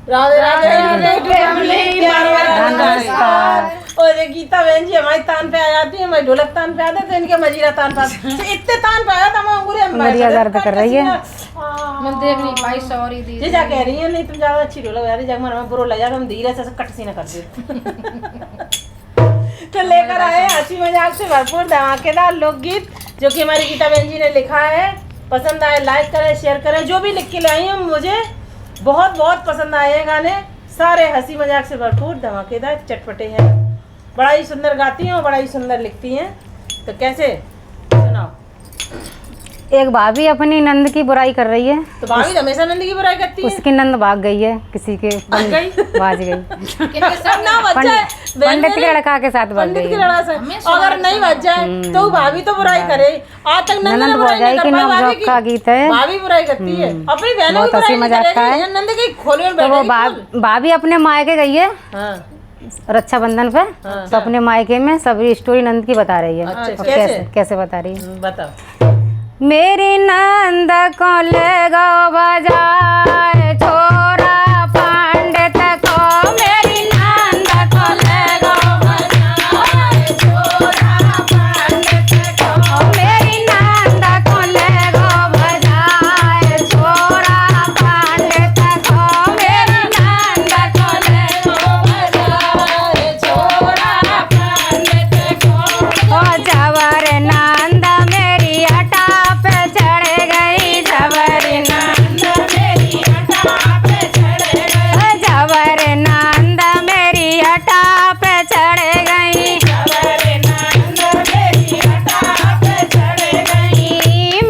राधे राधे नमस्कार। और ये गीता बहन जी हमारी तान पे आ जाती है, हमारी ढोलक तान पे आते तो इनके मजीरा तान पे इतने तान पे आया था मैं अंगूरी दर्द कर रही है। मैं देख नहीं पाई, सॉरी दी जी। जा कह रही है नहीं तुम ज्यादा अच्छी ढोलक बजा रही, जब मन में बुरा लग जाता हम धीरे से कट सी ना कर दे। तो लेकर आए हंसी मजाक से भरपूर धमाकेदार लोकगीत जो कि हमारी गीता बहन जी ने लिखा है। पसंद आए लाइक करें, शेयर करें, जो भी लिख के लाई हैं मुझे बहुत बहुत पसंद आए हैं गाने। सारे हंसी मजाक से भरपूर धमाकेदार चटपटे हैं, बड़ा ही सुंदर गाती हैं और बड़ा ही सुंदर लिखती हैं। तो कैसे सुनाओ। एक भाभी अपनी नंद की बुराई कर रही है, तो भाभी हमेशा नंद की बुराई करती है। उसकी नंद भाग गई है, किसी के भाग गई पंडित के लड़का के साथ भाग गई। अगर नहीं बच जाए तो भाभी तो बुराई करे। आज तक नंद बुराई नहीं कर पाई। भाभी का गीत है, भाभी बुराई करती है अपनी बहनों की बुराई मजाक का है। नंद के खोले में वो भाभी अपने मायके गई है रक्षाबंधन पे, तो अपने मायके में सभी स्टोरी नंद की बता रही है। कैसे बता रही है बताओ। मेरी नंद को ले गो बाजार छोरा पंडित को, मेरी नंद को ले गो बाजार छोरा पंडित को, मेरी नंद को ले गो बाजार छोरा पंडित को, मेरी नंद को ले गो बाजार छोरा पंडित को। ओ जवर नंद मेरी हटा पे चढ़ गई, जवर नंद मेरी हटा पे चढ़ गई, जवर नंद मेरी हटा पे चढ़ गई, जवर नंद मेरी हटा पे चढ़ गई।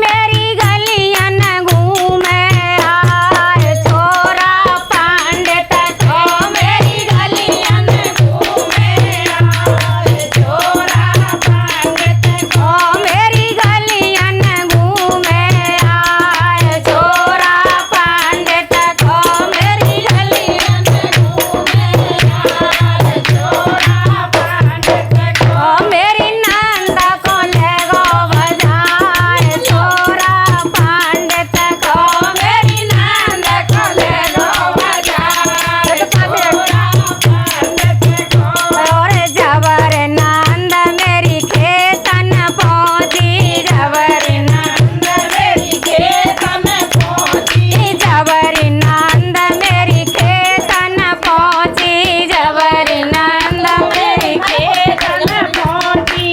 मेरी गलियन घूमे आए छोरा पंडित को, मेरी गलियन घूमे आए छोरा पंडित को, मेरी गलियन घूमे आए छोरा पंडित को, मेरी गलियन घूमे आए छोरा पंडित को। मेरी नंद को ले गो बाजार छोरा पंडित को, मेरी नंद को ले गो बाजार छोरा पंडित को। और जबर नंद मेरी खेतन पहुंची, जबर नंद मेरी खेतन पहुंची, जबर नंद मेरी खेतन पहुंची, जबर नंद मेरी खेतन पहुंची।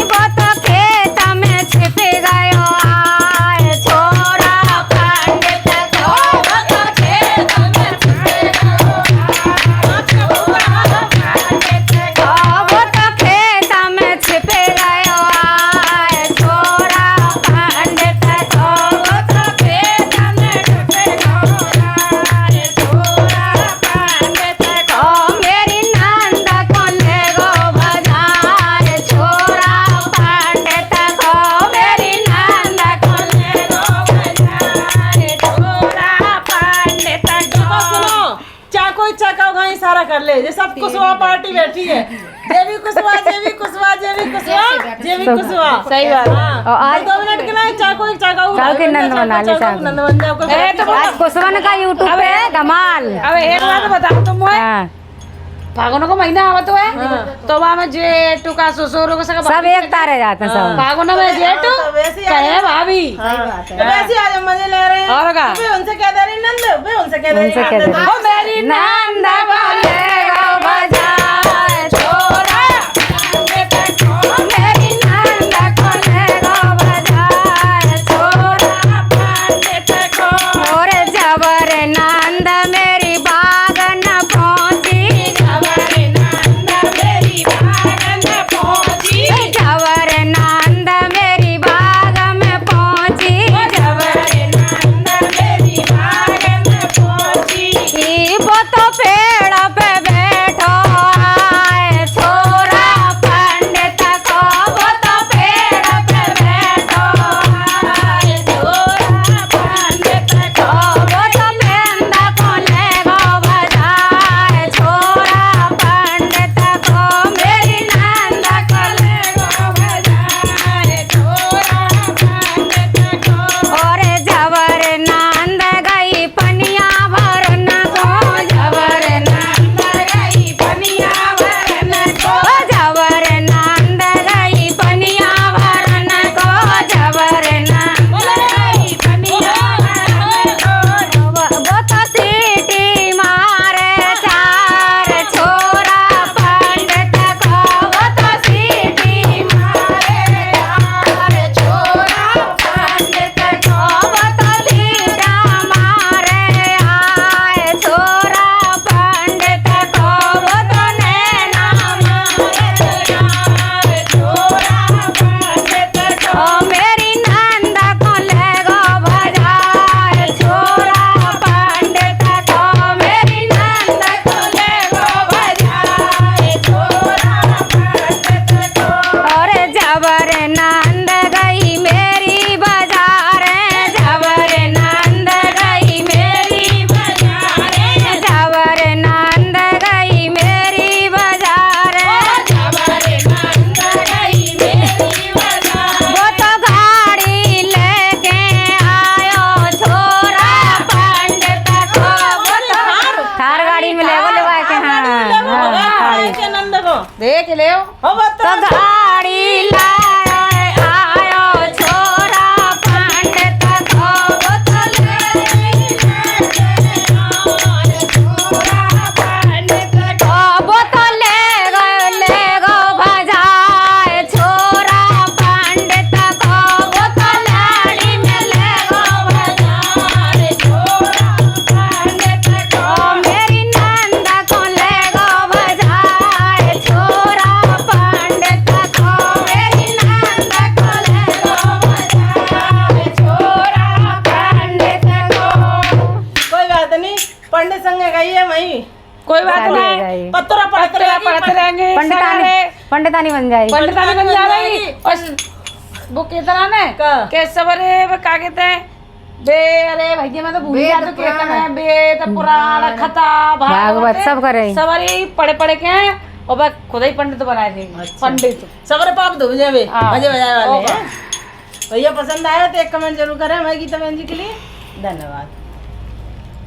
वो तो खेत में छिप गयो आए छोरा पंडित को, वो तो खेत में छिप गयो आए छोरा पंडित को, वो तो खेत में छिप गयो आए छोरा पंडित को, वो तो खेत में छिप गयो आए छोरा पंडित को। मेरी नंद को ले गो बाजार छोरा पंडित को, मेरी नंद को ले गो बाजार छोरा पंडित को। सुनो चाको चाका घाई सारा कर ले, जे सब कुशवा पार्टी बैठी है। जेबी कुशवा, जेबी कुशवा, जेबी कुशवा, जेबी कुशवा। सही बात। और आज 2 मिनट के लिए चाको एक चाका चाको के नंद बना ले, चाको नंद बन जाओ। तो आज कुशवन का यूट्यूब पे धमाल। अब एक बात बताओ तुम मोए, फागुन को महीना आवत है तो वहाँ में जेठू का ससुर को सब एक तारे जाते हैं सब। फागुन में जेठू कहे भाभी वैसे आज मजे ले रहे हैं। और का उनसे कह दे रही नंद, वे उनसे कह दे रही नंद। ओ मेरी नंद बोले गो बाजार छोरा पंडित को, मेरी नंद को ले गो बाजार छोरा पंडित को। और जबर नंद मेरी बागन पहुंची, जबर नंद मेरी बागन पहुंची, जबर नंद मेरी बाग में पहुंची, जबर नंद मेरी बाग में पहुंची। वो तो पेड़ पे बैठो आए छोरा पंडित को, वो तो पेड़ पे बैठो आए छोरा पंडित को, वो तो मेंदा को ले गो बाजार छोरा पंडित को, मेरी नंद को ले गो बाजार छोरा पंडित को। और जबर नंद गई पनिया भरन को, गाड़ी में ले लेवा के। हाँ के नंद को देख ले हो बात तो गाड़ी लायो आयो छोरा पंडित को बोतल बोतल ले गो भजाए छोरा पंडित को बोतल लाड़ी में ले गो भजाए छोरा पंडित को मेरी नंद को ले गो भजाए छोरा पंडित को मेरी नंद को ले गो भजाए छोरा पंडित को। कोई बात नहीं, पंडित संग गई है वही, कोई बात शादी हो नहीं, जाएगी। पत्तरा पढ़ते पढ़ते रहेंगे पंडितानी बन जाएगी। पंडितानी बन जाएगी। और वो कितना ने का? के सबरे क्या कहते हैं बे, अरे भैया मैं तो भूल गया तो कहते हैं वेद पुराण कथा भागवत सब करे। सबरे पढ़े पढ़े के हैं और बस खुद ही पंडित बनाए थे। पंडित सबरे पाप धो जावे हाँ। मजे बजाए वाले हैं। भैया पसंद आया तो एक कमेंट जरूर करें हमारी गीता बहन जी के लिए। धन्यवाद।